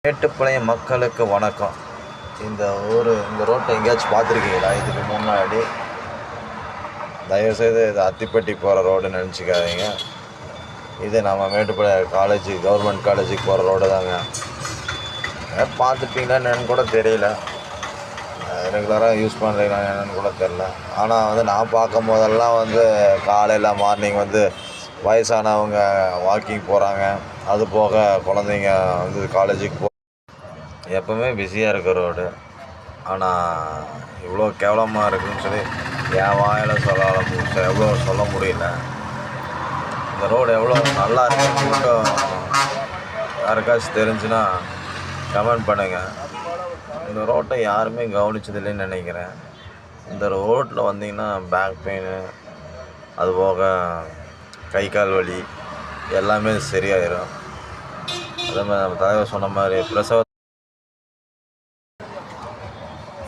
மேட்டுப்பாளையம் மக்களுக்கு வணக்கம். இந்த ரோட்டை எங்கேயாச்சும் பார்த்துருக்கீங்களா? இதுக்கு முன்னாடி தயவுசெய்து இது அத்திப்பட்டி போகிற ரோடுன்னு நினச்சிக்காதீங்க. இது நம்ம மேட்டுப்பாளையம் காலேஜு, கவர்மெண்ட் காலேஜுக்கு போகிற ரோடு தாங்க. பார்த்துப்பீங்களா என்னென்னு கூட தெரியல. ரெகுலராக யூஸ் பண்ணுறீங்களா என்னென்னு கூட தெரில. ஆனால் நான் பார்க்கும் போதெல்லாம் காலையில் மார்னிங் வயசானவங்க வாக்கிங் போகிறாங்க. அது போக குழந்தைங்க காலேஜுக்கு எப்போவுமே பிஸியாக இருக்க ரோடு. ஆனால் இவ்வளோ கேவலமாக இருக்குதுன்னு சொல்லி என் வாயில் சொல்ல முடியல. இந்த ரோடு எவ்வளோ நல்லா இருக்குன்னு மட்டும் யாருக்காச்சும் தெரிஞ்சுன்னா கமெண்ட் பண்ணுங்கள். இந்த ரோட்டை யாருமே கவனிச்சதில்லைன்னு நினைக்கிறேன். இந்த ரோட்டில் வந்தீங்கன்னா பேக் பெயின், அதுபோக கை கால் வலி எல்லாமே சரியாயிடும். அதே மாதிரி நம்ம தலைவர் சொன்ன மாதிரி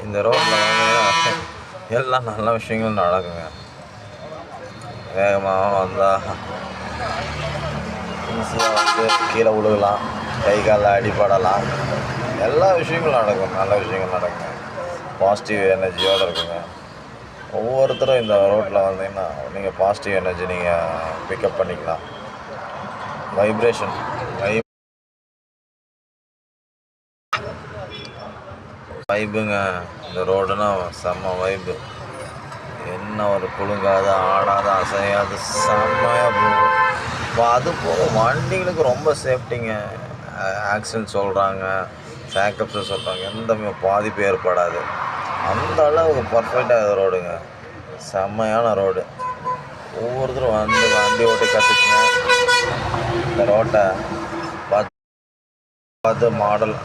இந்த ரோட்டில் வாங்கினா எல்லாம் நல்ல விஷயங்களும் நடக்குங்க. வேகமாக வந்தால் ஈஸியாக கீழே விழுகலாம், கை காலில் அடிப்படலாம், எல்லா விஷயங்களும் நடக்கும், நல்ல விஷயங்கள் நடக்குங்க. பாசிட்டிவ் எனர்ஜியோடு இருக்குங்க. ஒவ்வொருத்தரும் இந்த ரோட்டில் வந்தீங்கன்னா நீங்கள் பாசிட்டிவ் எனர்ஜி நீங்கள் பிக்கப் பண்ணிக்கலாம். வைபுங்க. இந்த ரோடுனா செம்ம வைப்பு. என்ன ஒரு குலுங்காத, ஆடாத, அசையாத செம்மையாக போகும். இப்போ அது போக வண்டிகளுக்கு ரொம்ப சேஃப்டிங்க. ஆக்சிடென்ட் சொல்கிறாங்க, சேக்கப்ஸு சொல்கிறாங்க, எந்த பாதிப்பு ஏற்படாது. அந்த அளவுக்கு பர்ஃபெக்டாக ரோடுங்க. செம்மையான ரோடு. ஒவ்வொருத்தரும் வண்டி ஓட்டி கற்றுக்குங்க. இந்த ரோட்டை பார்த்து மாடல்